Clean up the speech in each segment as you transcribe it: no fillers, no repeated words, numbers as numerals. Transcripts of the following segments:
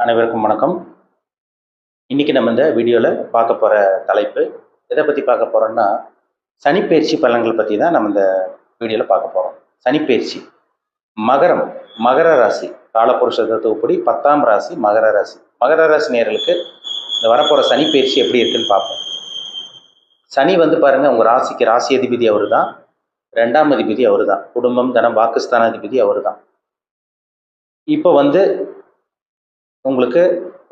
அனைவருக்கும் வணக்கம். இன்றைக்கி நம்ம இந்த வீடியோவில் பார்க்க போகிற தலைப்பு எதை பற்றி பார்க்க போகிறோம்னா, சனிப்பெயர்ச்சி பலன்கள் பற்றி தான் நம்ம இந்த வீடியோவில் பார்க்க போகிறோம். சனிப்பெயர்ச்சி மகர ராசி காலபுருஷ தத்துவப்படி 10ஆம் ராசி மகர ராசி. மகர ராசி நேயர்களுக்கு இந்த வரப்போகிற சனிப்பெயர்ச்சி எப்படி இருக்குன்னு பார்ப்போம். சனி பாருங்கள், உங்கள் ராசிக்கு ராசி அதிபதி அவர் தான், 2ஆம் அதிபதி அவர் தான், குடும்பம் தனம் வாக்குஸ்தானாதிபதி அவர் தான். இப்போ உங்களுக்கு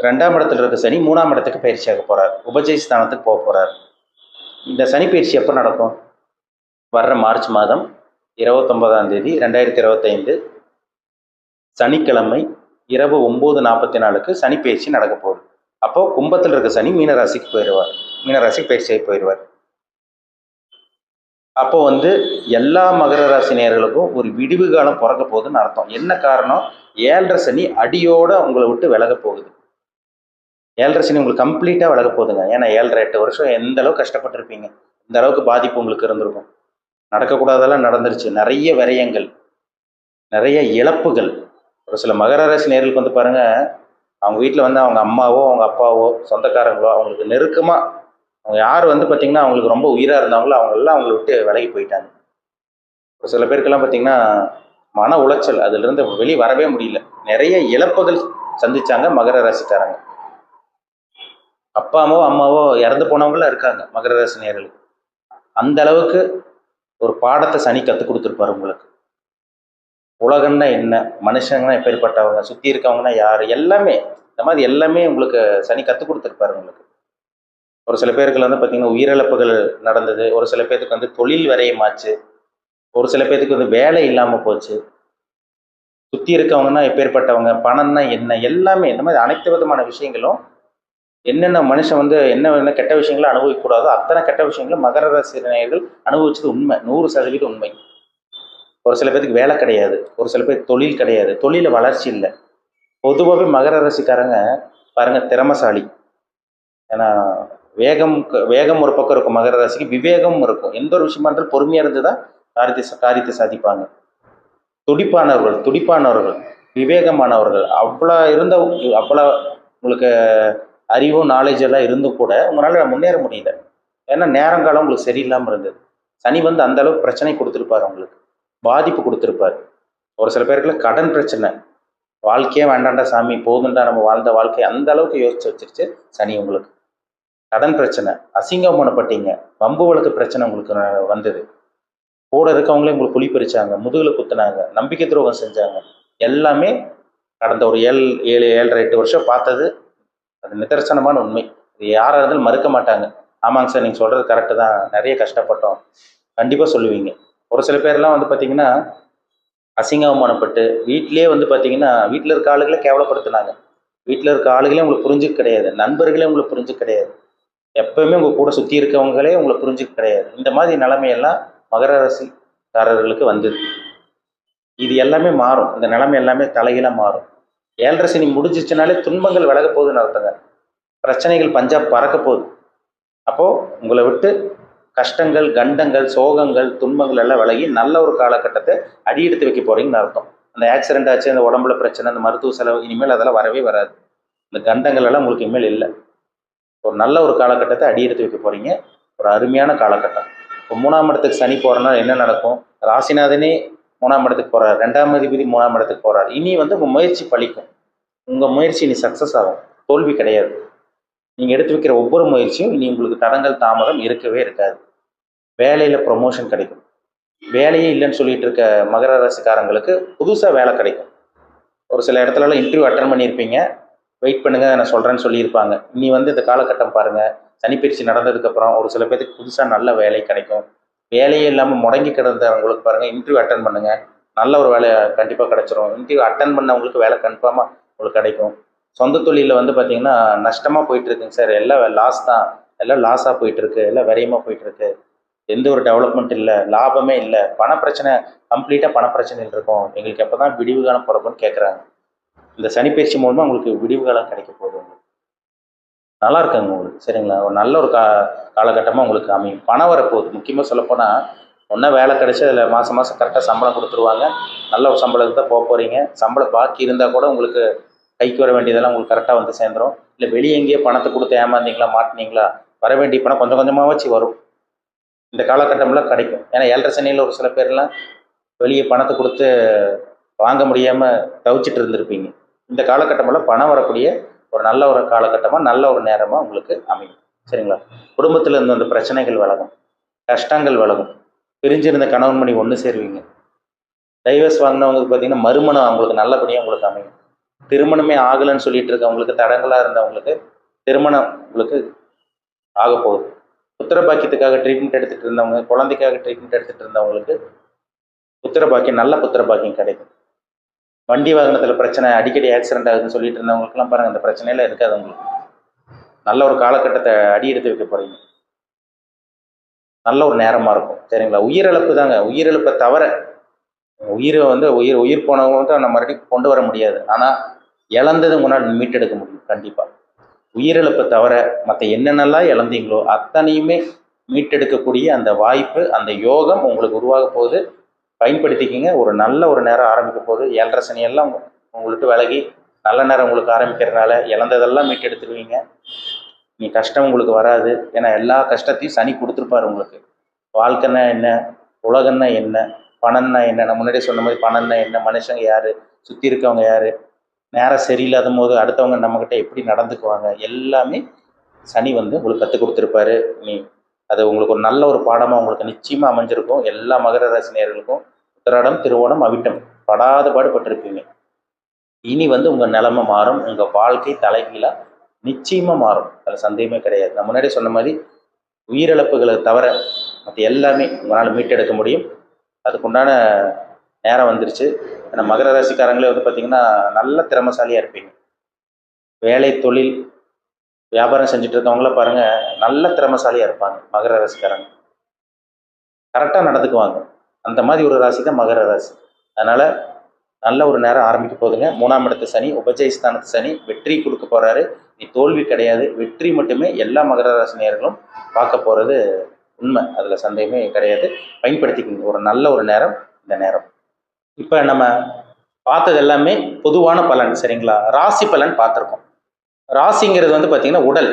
2ஆம் இடத்துல இருக்க சனி 3ஆம் இடத்துக்கு பயிற்சியாக போகிறார், உபஜய ஸ்தானத்துக்கு போக போகிறார். இந்த சனி பயிற்சி எப்போ நடக்கும்? வர்ற மார்ச் மாதம் 29ஆம் தேதி 2025 சனிக்கிழமை இரவு 9:44 சனி பயிற்சி நடக்க போகுது. அப்போது கும்பத்தில் இருக்க சனி மீனராசிக்கு போயிடுவார், மீனராசிக்கு பயிற்சியாகி போயிடுவார். அப்போது எல்லா மகர ராசி நேயர்களுக்கும் ஒரு விடிவு காலம் பிறக்க போகுதுன்னு அர்த்தம். என்ன காரணம்? 7.5 சனி அடியோடு உங்களை விட்டு விலக போகுது. 7.5 சனி உங்களுக்கு கம்ப்ளீட்டாக விலக போகுதுங்க. ஏன்னா 7.5-8 வருஷம் எந்த அளவுக்கு கஷ்டப்பட்டிருப்பீங்க, இந்த அளவுக்கு பாதிப்பு உங்களுக்கு இருந்திருக்கும். நடக்கக்கூடாதெல்லாம் நடந்துருச்சு. நிறைய விரயங்கள், நிறைய இழப்புகள். ஒரு சில மகர ராசி நேயர்களுக்கு பாருங்கள், அவங்க வீட்டில் அவங்க அம்மாவோ அவங்க அப்பாவோ சொந்தக்காரங்களோ அவங்களுக்கு நெருக்கமாக அவங்க யார் பார்த்திங்கன்னா அவங்களுக்கு ரொம்ப உயிராக இருந்தாங்களோ அவங்களெல்லாம் அவங்கள விட்டு விலகி போயிட்டாங்க. ஒரு சில பேருக்கெல்லாம் பார்த்திங்கன்னா மன உளைச்சல், அதிலிருந்து வெளியே வரவே முடியல. நிறைய இழப்புகள் சந்திச்சாங்க மகர ராசிக்காரங்க. அப்பாவோ அம்மாவோ இறந்து போனவங்களும் இருக்காங்க மகர ராசி நேயர்களுக்கு. அந்த அளவுக்கு ஒரு பாடத்தை சனி கற்றுக் கொடுத்துருப்பாரு உங்களுக்கு. உலகம்னா என்ன, மனுஷங்கன்னா எப்பேற்பட்டவங்க, சுற்றி இருக்கவங்கன்னா யார், எல்லாமே இந்த மாதிரி எல்லாமே உங்களுக்கு சனி கற்றுக் கொடுத்துருப்பாரு உங்களுக்கு. ஒரு சில பேருக்கு பார்த்திங்கன்னா உயிரிழப்புகள் நடந்தது. ஒரு சில பேருக்கு தொழில் விரயமாச்சு. ஒரு சில பேருக்கு வேலை இல்லாமல் போச்சு. சுற்றி இருக்கவங்கன்னா எப்பேற்பட்டவங்க, பணம்னா என்ன, எல்லாமே இந்த மாதிரி அனைத்து விதமான விஷயங்களும் என்னென்ன மனுஷன் என்ன கெட்ட விஷயங்களும் அனுபவிக்கக்கூடாதோ அத்தனை கெட்ட விஷயங்களும் மகர ராசி நேயர்கள் அனுபவிச்சது உண்மை, 100% உண்மை. ஒரு சில பேருக்கு வேலை கிடையாது, ஒரு சில பேருக்கு தொழில் கிடையாது, தொழில வளர்ச்சி இல்லை. பொதுவாகவே மகர ராசிக்காரங்க பாருங்கள் திறமசாலி. ஏன்னா வேகம் ஒரு பக்கம் இருக்கும், மகர ராசிக்கு விவேகமும் இருக்கும். எந்த ஒரு விஷயமா இருந்தாலும் பொறுமையாக இருந்து தான் காரியத்தை சாதிப்பாங்க. துடிப்பானவர்கள், விவேகமானவர்கள். அவ்வளோ உங்களுக்கு அறிவும் நாலேஜ் எல்லாம் இருந்தும் கூட உங்களால் முன்னேற முடியல. ஏன்னா நேரங்காலம் உங்களுக்கு சரியில்லாமல் இருந்தது. சனி அந்த அளவுக்கு பிரச்சனை கொடுத்துருப்பார், உங்களுக்கு பாதிப்பு கொடுத்துருப்பார். ஒரு சில பேருக்குள்ள கடன் பிரச்சனை, வாழ்க்கையே வேண்டாண்டா சாமி, போதுண்டா நம்ம வாழ்ந்த வாழ்க்கை, அந்த அளவுக்கு யோசிச்சு வச்சிருச்சு சனி. உங்களுக்கு கடன் பிரச்சனை, அசிங்கமானப்பட்டீங்க, வம்பு வழக்கு பிரச்சனை உங்களுக்கு வந்தது. கூட இருக்கவங்களே உங்களுக்கு குழி பறிச்சாங்க, முதுகில் குத்துனாங்க, நம்பிக்கை துரோகம் செஞ்சாங்க. எல்லாமே கடந்த ஒரு 7-8 வருஷம் பார்த்தது. அது நிதர்சனமான உண்மை. இது யாராக இருந்தாலும் மறுக்க மாட்டாங்க. ஆமாங்க சார், நீங்கள் சொல்கிறது கரெக்டு தான், நிறைய கஷ்டப்பட்டோம், கண்டிப்பாக சொல்லுவீங்க. ஒரு சில பேர்லாம் பார்த்திங்கன்னா அசிங்கமானப்பட்டு வீட்டிலே பார்த்திங்கன்னா வீட்டில் இருக்க ஆளுகளே கேவலப்படுத்தினாங்க. வீட்டில் இருக்க ஆளுகளே உங்களுக்கு புரிஞ்சுக்க கிடையாது, நண்பர்களே உங்களுக்கு புரிஞ்சுக்க கிடையாது, எப்பவுமே உங்கள் கூட சுற்றி இருக்கவங்களே உங்களை புரிஞ்சுக்க கிடையாது. இந்த மாதிரி நிலைமையெல்லாம் மகர ராசிக்காரர்களுக்கு வந்தது. இது எல்லாமே மாறும். இந்த நிலைமை எல்லாமே தலைகீழாக மாறும். 7.5 சனி முடிஞ்சிச்சுனாலே துன்பங்கள் விலக போகுதுன்னு அர்த்தங்க. பிரச்சனைகள் பஞ்சாப் பறக்க போகுது. அப்போது உங்களை விட்டு கஷ்டங்கள், கண்டங்கள், சோகங்கள், துன்பங்கள் எல்லாம் விலகி நல்ல ஒரு காலகட்டத்தை அடியெடுத்து வைக்க போகிறீங்கன்னு அர்த்தம். அந்த ஆக்சிடென்ட் ஆச்சு, அந்த உடம்புல பிரச்சனை, அந்த மருத்துவ செலவு, இனிமேல் அதெல்லாம் வரவே வராது. இந்த கண்டங்கள் எல்லாம் உங்களுக்கு இனிமேல் இல்லை. ஒரு நல்ல ஒரு காலகட்டத்தை அடியெடுத்து வைக்க போகிறீங்க. ஒரு அருமையான காலகட்டம். இப்போ 3ஆம் இடத்துக்கு சனி போகிறனால என்ன நடக்கும்? ராசிநாதனே 3ஆம் இடத்துக்கு போகிறார், 2ஆம் அதிபதி 3ஆம் இடத்துக்கு போகிறார். இனி உங்கள் முயற்சி பலிக்கும். உங்கள் முயற்சி இனி சக்ஸஸ் ஆகும், தோல்வி கிடையாது. நீங்கள் எடுத்து வைக்கிற ஒவ்வொரு முயற்சியும் இனி உங்களுக்கு தடங்கள் தாமதம் இருக்கவே இருக்காது. வேலையில் ப்ரொமோஷன் கிடைக்கும். வேலையே இல்லைன்னு சொல்லிட்டு இருக்க மகர ராசிக்காரங்களுக்கு புதுசாக வேலை கிடைக்கும். ஒரு சில இடத்துலலாம் இன்டர்வியூ அட்டன் பண்ணியிருப்பீங்க, வெயிட் பண்ணுங்கள் நான் சொல்கிறேன்னு சொல்லியிருப்பாங்க. இனி இந்த காலகட்டம் பாருங்கள், சனிப்பயிற்சி நடந்ததுக்கப்புறம் ஒரு சில பேருக்கு புதுசாக நல்ல வேலை கிடைக்கும். வேலையே இல்லாமல் முடங்கி கிடந்தவங்களுக்கு பாருங்கள், இன்டர்வியூ அட்டன் பண்ணுங்கள், நல்ல ஒரு வேலை கண்டிப்பாக கிடச்சிரும். இன்டர்வியூ அட்டன் பண்ணவங்களுக்கு வேலை கன்ஃபார்மாக உங்களுக்கு கிடைக்கும். சொந்த தொழிலில் பார்த்திங்கன்னா நஷ்டமாக போயிட்டுருக்குங்க சார், எல்லாம் லாஸ் தான், எல்லாம் லாஸாக போயிட்டுருக்கு, எல்லாம் விரயமாக போயிட்டுருக்கு, எந்த ஒரு டெவலப்மெண்ட் இல்லை, லாபமே இல்லை, பணப்பிரச்சனை, கம்ப்ளீட்டாக பணப்பிரச்சனையில் இருக்கும், எங்களுக்கு எப்போ தான் விடிவு காலம் பிறக்கும்னு கேட்குறாங்க. இந்த சனிப்பயிற்சி மூலமாக உங்களுக்கு விடிவு காலம் கிடைக்க போகுது. உங்களுக்கு நல்லா இருக்குங்க உங்களுக்கு, சரிங்களா? ஒரு நல்ல ஒரு காலகட்டமாக உங்களுக்கு அமையும். பணம் வரப்போகுது. முக்கியமாக சொல்லப்போனால் ஒன்றா வேலை கிடைச்சி அதில் மாதம் கரெக்டாக சம்பளம் கொடுத்துருவாங்க. நல்ல ஒரு சம்பளத்துக்கு தான் போக போகிறீங்க. சம்பளம் பாக்கி இருந்தால் கூட உங்களுக்கு கைக்கு வர வேண்டியதெல்லாம் உங்களுக்கு கரெக்டாக வந்து சேர்ந்துடும். இல்லை வெளியே எங்கேயோ பணத்தை கொடுத்து ஏமாந்தீங்களா, மாட்டினீங்களா, வர வேண்டிய பணம் கொஞ்சம் கொஞ்சமாக வச்சு வரும். இந்த காலகட்டம்லாம் கிடைக்கும். ஏன்னா 7.5 சனியில் ஒரு சில பேர்லாம் வெளியே பணத்தை கொடுத்து வாங்க முடியாமல் தவிச்சிட்டு இருந்திருப்பீங்க. இந்த காலகட்டமெல்லாம் பணம் வரக்கூடிய ஒரு நல்ல ஒரு காலகட்டமாக, நல்ல ஒரு நேரமாக உங்களுக்கு அமையும். சரிங்களா? குடும்பத்தில் இருந்த அந்த பிரச்சனைகள் விலகும், கஷ்டங்கள் விலகும், பிரிஞ்சிருந்த கணவன் மணி ஒன்று சேருவீங்க. டைவர்ஸ் வாங்கினவங்களுக்கு பார்த்தீங்கன்னா மறுமணம் அவங்களுக்கு நல்லபடியாக உங்களுக்கு அமையும். திருமணமே ஆகலைன்னு சொல்லிட்டு இருக்கவங்களுக்கு, தடங்களாக இருந்தவங்களுக்கு திருமணம் உங்களுக்கு ஆக போகுது. புத்திர பாக்கியத்துக்காக ட்ரீட்மெண்ட் எடுத்துகிட்டு இருந்தவங்க, குழந்தைக்காக ட்ரீட்மெண்ட் எடுத்துகிட்டு இருந்தவங்களுக்கு புத்திர பாக்கியம், நல்ல புத்திர பாக்கியம் கிடைக்கும். வண்டி வாகனத்தில் பிரச்சனை, அடிக்கடி ஆக்சிடென்ட் ஆகுதுன்னு சொல்லிட்டு இருந்தவங்களுக்குலாம் பாருங்கள், அந்த பிரச்சனையெல்லாம் இருக்காது. உங்களுக்கு நல்ல ஒரு காலகட்டத்தை அடி எடுத்து வைக்க போகிறீங்க. நல்ல ஒரு நேரமாக இருக்கும். சரிங்களா? உயிரிழப்பு தாங்க. உயிரிழப்பை தவிர உயிர் போனவங்க வந்து நம்ம மறுபடியும் கொண்டு வர முடியாது. ஆனால் இழந்தது முன்னாடி மீட்டெடுக்க முடியும் கண்டிப்பாக. உயிரிழப்பை தவிர மற்ற என்னென்னலாம் இழந்தீங்களோ அத்தனையுமே மீட்டெடுக்கக்கூடிய அந்த வாய்ப்பு, அந்த யோகம் உங்களுக்கு உருவாக போகுது. பயன்படுத்திக்கிங்க. ஒரு நல்ல ஒரு நேரம் ஆரம்பிக்க போகுது. 7.5 சனியெல்லாம் உங்களுக்கு விலகி நல்ல நேரம் உங்களுக்கு ஆரம்பிக்கிறதுனால இழந்ததெல்லாம் மீட்டெடுத்துருவீங்க. நீ கஷ்டம் உங்களுக்கு வராது. ஏன்னா எல்லா கஷ்டத்தையும் சனி கொடுத்துருப்பாரு உங்களுக்கு. வாழ்க்கைன்னா என்ன, உலகம்னா என்ன, பணம்னா என்ன, நான் முன்னாடியே சொன்ன மாதிரி பணம்னா என்ன, மனுஷங்க யார், சுற்றி இருக்கவங்க யார், நேரம் சரியில்லாத போது அடுத்தவங்க நம்மக்கிட்ட எப்படி நடந்துக்குவாங்க, எல்லாமே சனி வந்து உங்களுக்கு கற்றுக் கொடுத்துருப்பாரு. அது உங்களுக்கு ஒரு நல்ல ஒரு பாடமாக உங்களுக்கு நிச்சயமாக அமைஞ்சிருக்கும். எல்லா மகர ராசி நேயர்களுக்கும் உத்திராடம், திருவோணம், அவிட்டம் படாத பாடுபட்டிருப்பீங்க. இனி வந்து உங்கள் நிலைமை மாறும். உங்கள் வாழ்க்கை தலைகீழாக நிச்சயமாக மாறும். அதில் சந்தேகமே கிடையாது. நான் முன்னாடியே சொன்ன மாதிரி உயிரிழப்புகளை தவிர மற்ற எல்லாமே உங்களால் மீட்டெடுக்க முடியும். அதுக்குண்டான நேரம் வந்துருச்சு. ஏன்னா மகர ராசிக்காரங்களே வந்து பார்த்திங்கன்னா நல்ல திறமைசாலியாக இருப்பீங்க. வேலை, தொழில், வியாபாரம் செஞ்சுட்டு இருக்கவங்கள பாருங்கள், நல்ல திறமைசாலியாக இருப்பாங்க. மகர ராசிக்காரங்க கரெக்டாக நடந்துக்குவாங்க. அந்த மாதிரி ஒரு ராசி தான் மகர ராசி. அதனால் நல்ல ஒரு நேரம் ஆரம்பிக்க போகுதுங்க. 3ஆம் இடத்து சனி, உபஜயஸ்தானத்து சனி வெற்றி கொடுக்க போகிறாரு. நீ தோல்வி கிடையாது, வெற்றி மட்டுமே எல்லா மகர ராசி நேயர்களும் பார்க்க போகிறது உண்மை. அதில் சந்தேகமே கிடையாது. பயன்படுத்திக்கோங்க. ஒரு நல்ல ஒரு நேரம் இந்த நேரம். இப்போ நம்ம பார்த்தது எல்லாமே பொதுவான பலன். சரிங்களா? ராசி பலன் பார்த்துருக்கோம். ராசிங்கிறது வந்து பார்த்தீங்கன்னா உடல்.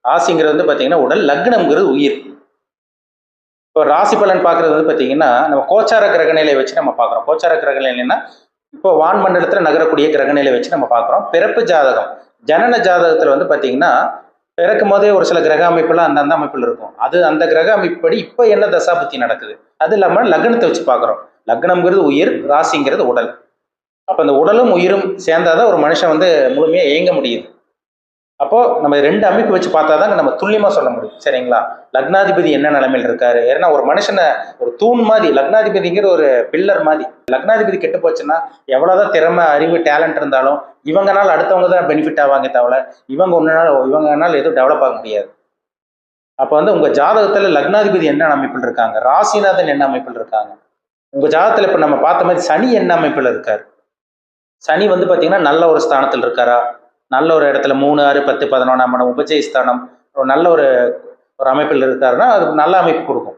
ராசிங்கிறது வந்து பார்த்தீங்கன்னா உடல், லக்னம்ங்கிறது உயிர். இப்போ ராசி பலன் பார்க்குறது வந்து பார்த்தீங்கன்னா நம்ம கோச்சார கிரகநிலையை வச்சு நம்ம பார்க்குறோம். கோச்சார கிரகநிலைன்னா இப்போ வான்மண்டலத்தில் நகரக்கூடிய கிரகநிலை வச்சு நம்ம பார்க்குறோம். பிறப்பு ஜாதகம், ஜனன ஜாதகத்தில் வந்து பார்த்தீங்கன்னா பிறக்கும் போதே ஒரு சில கிரக அமைப்புலாம் அந்தந்த அமைப்பில் இருக்கும். அது அந்த கிரக அமைப்புப்படி இப்போ என்ன தசாபுத்தி நடக்குது, அது இல்லாமல் லக்னத்தை வச்சு பார்க்குறோம். லக்னம்ங்கிறது உயிர், ராசிங்கிறது உடல். அப்போ அந்த உடலும் உயிரும் சேர்ந்தாதான் ஒரு மனுஷன் வந்து முழுமையாக இயங்க முடியுது. அப்போது நம்ம 2 அமைப்பு வச்சு பார்த்தா தாங்க நம்ம துல்லியமாக சொல்ல முடியும். சரிங்களா? லக்னாதிபதி என்ன நிலைமையில் இருக்காரு, ஏன்னா ஒரு மனுஷனை ஒரு தூண் மாதிரி, லக்னாதிபதிங்கிற ஒரு பில்லர் மாதிரி. லக்னாதிபதி கெட்டு போச்சுன்னா எவ்வளோதான் திறமை, அறிவு, டேலண்ட் இருந்தாலும் இவங்கனால அடுத்தவங்க தான் பெனிஃபிட் ஆவாங்க தவிர இவங்கனால எதுவும் டெவலப் ஆக முடியாது. அப்போ வந்து உங்கள் ஜாதகத்தில் லக்னாதிபதி என்ன அமைப்பில் இருக்காங்க, ராசிநாதன் என்ன அமைப்பில் இருக்காங்க, உங்கள் ஜாதகத்தில் இப்போ நம்ம பார்த்த மாதிரி சனி என்ன அமைப்பில் இருக்கார். சனி வந்து பார்த்தீங்கன்னா நல்ல ஒரு ஸ்தானத்தில் இருக்காரா, நல்ல ஒரு இடத்துல 3, 6, 10, 11ஆம் இடம் உபஜயஸ்தானம் ஒரு நல்ல ஒரு அமைப்பில் இருக்காருன்னா அது நல்ல அமைப்பு கொடுக்கும்.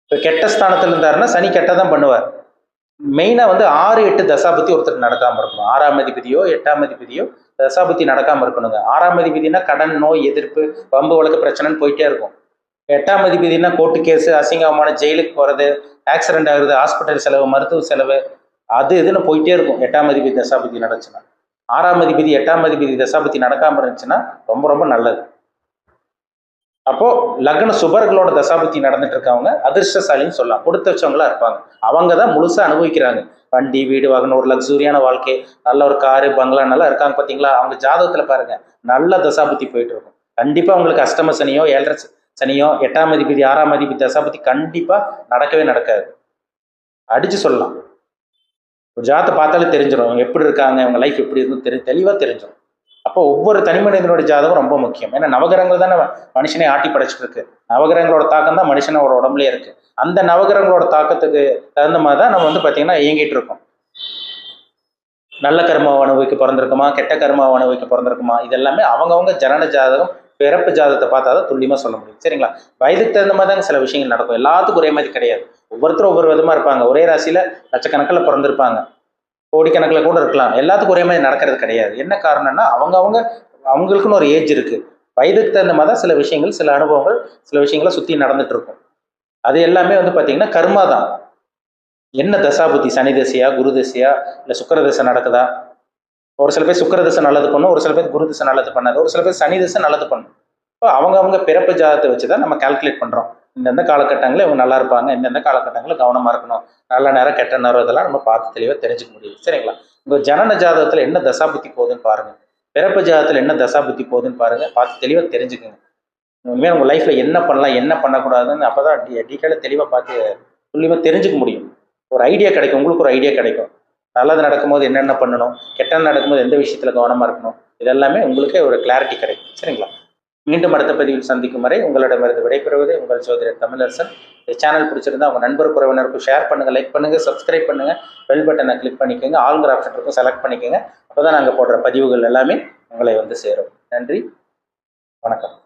இப்போ கெட்ட ஸ்தானத்தில் இருந்தாருன்னா சனி கெட்டதான் பண்ணுவார். மெயினாக வந்து 6, 8 தசாபுத்தி ஒருத்தருக்கு நடக்காமல் இருக்கணும். 6ஆம் அதிபதியோ 8ஆம் அதிபதியோ தசாபுத்தி நடக்காமல் இருக்கணுங்க. 6ஆம் அதிபதினா கடன், நோய், எதிர்ப்பு, வம்பு வழக்கு பிரச்சனைன்னு போயிட்டே இருக்கும். 8ஆம் அதிபதினா கோர்ட்டு கேஸு, அசிங்கமான ஜெயிலுக்கு போகிறது, ஆக்சிடென்ட் ஆகுறது, ஹாஸ்பிட்டல் செலவு, மருத்துவ செலவு, அது இதுன்னு போயிட்டே இருக்கும். 8ஆம் அதிபதி தசாபுத்தி நடந்துச்சுன்னா. 6ஆம் அதிபதி 8ஆம் அதிபதி தசாபுத்தி நடக்காமல் இருந்துச்சுன்னா ரொம்ப ரொம்ப நல்லது. அப்போ லக்ன சுபர்களோட தசாபுத்தி நடந்துட்டு இருக்கவங்க அதிர்ஷ்டசாலின்னு சொல்லலாம். கொடுத்து வச்சவங்களா இருப்பாங்க. அவங்க தான் முழுசா அனுபவிக்கிறாங்க. வண்டி, வீடு, வாகனம், ஒரு லக்ஸூரியான வாழ்க்கை, நல்ல ஒரு காரு, பங்களா நல்லா இருக்காங்க பார்த்தீங்களா. அவங்க ஜாதகத்தில் பாருங்க நல்ல தசாபுத்தி போயிட்டு இருக்கும். கண்டிப்பாக உங்களுக்கு அஷ்டம சனியோ 7.5 சனியோ 8ஆம் அதிபதி 6ஆம் அதிபதி தசாபுத்தி கண்டிப்பாக நடக்கவே நடக்காது. அடிச்சு சொல்லலாம். ஒரு ஜாதத்தை பார்த்தாலே தெரிஞ்சிடும் எப்படி இருக்காங்க, அவங்க லைஃப் எப்படி இருக்குன்னு தெளிவாக தெரிஞ்சிடும். அப்போ ஒவ்வொரு தனி மனிதனோட ஜாதகம் ரொம்ப முக்கியம். ஏன்னா நவகிரகங்கள் தானே மனுஷனை ஆட்டி படைச்சிட்டு இருக்கு. நவகிரகங்களோட தாக்கம் தான் மனுஷனோட உடம்புலேயே இருக்கு. அந்த நவகிரகங்களோட தாக்கத்துக்கு தகுந்த மாதிரி தான் நம்ம வந்து பார்த்தீங்கன்னா இயங்கிட்டு இருக்கோம். நல்ல கர்மாவை அனுபவிக்க பிறந்திருக்குமா, கெட்ட கர்மாவை அனுபவிக்க பிறந்திருக்குமா, இதெல்லாமே அவங்கவுங்க ஜனன ஜாதகம், பிறப்பு ஜாதகத்தை பார்த்தா தான் துல்லியமாக சொல்ல முடியும். சரிங்களா? வயதுக்கு தகுந்த மாதிரி தாங்க சில விஷயங்கள் நடக்கும். எல்லாத்துக்கும் ஒரே மாதிரி கிடையாது. ஒவ்வொருத்தரும் ஒவ்வொரு விதமாக இருப்பாங்க. ஒரே ராசியில் லட்சக்கணக்கில் பிறந்திருப்பாங்க. கோடிக்கணக்கில் கூட இருக்கலாம். எல்லாத்துக்கும் ஒரே மாதிரி நடக்கிறது கிடையாது. என்ன காரணம்னா அவங்களுக்குன்னு ஒரு ஏஜ் இருக்கு. வயதுக்கு தகுந்த மாதிரி தான் சில விஷயங்கள், சில அனுபவங்கள், சில விஷயங்களை சுற்றி நடந்துட்டு இருக்கும். அது எல்லாமே வந்து பார்த்தீங்கன்னா கர்மா தான். என்ன தசாபுத்தி, சனி தசையா, குரு தசையா, இல்லை சுக்கிர தசை நடக்குதா? ஒரு சில பேர் சுக்கிர தசை நல்லது பண்ணும், ஒரு சில பேர் குரு தசை நல்லது பண்ணாது, ஒரு சில பேர் சனி தசை நல்லது பண்ணும். இப்போ அவங்க பிறப்பு ஜாதகத்தை வச்சு தான் நம்ம கால்குலேட் பண்ணுறோம். இந்தந்த காலகட்டங்களில் இவங்க நல்லா இருப்பாங்க, இந்தந்த காலகட்டங்களில் கவனமாக இருக்கணும், நல்ல நேரம் கெட்ட நேரம் இதெல்லாம் நம்ம பார்த்து தெளிவாக தெரிஞ்சுக்க முடியும். சரிங்களா? உங்கள் ஜனன ஜாதகத்தில் என்ன தசாபுத்தி போகுதுன்னு பாருங்கள், பிறப்பு ஜாதகத்தில் என்ன தசாபுத்தி போகுதுன்னு பாருங்கள், பார்த்து தெளிவாக தெரிஞ்சுக்கோங்க. இனிமேல் உங்கள் லைஃப்பில் என்ன பண்ணலாம், என்ன பண்ணக்கூடாதுன்னு அப்போ தான் டீட்டெயிலாக தெளிவாக பார்த்து துல்லியமாக தெரிஞ்சுக்க முடியும். ஒரு ஐடியா கிடைக்கும், உங்களுக்கு ஒரு ஐடியா கிடைக்கும். நல்லது நடக்கும்போது என்னென்ன பண்ணணும், கெட்டது நடக்கும்போது எந்த விஷயத்தில் கவனமாக இருக்கணும், இதெல்லாமே உங்களுக்கே ஒரு கிளாரிட்டி கிடைக்கும். சரிங்களா? மீண்டும் அடுத்த பதிவில் சந்திக்கும் வரை உங்களிடமிருந்து விடைபெறுவது உங்கள் ஜோதிடர் தமிழரசன். இந்த சேனல் பிடிச்சிருந்தா உங்கள் நண்பர் குறைவினருக்கும் ஷேர் பண்ணுங்கள், லைக் பண்ணுங்கள், சப்ஸ்கிரைப் பண்ணுங்கள், பெல் பட்டனை கிளிக் பண்ணிக்கோங்க, ஆல்ங்கிற ஆப்ஷன் இருக்கும் செலக்ட் பண்ணிக்கோங்க. அப்போ தான் நாங்கள் போடுற பதிவுகள் எல்லாமே உங்களை வந்து சேரும். நன்றி, வணக்கம்.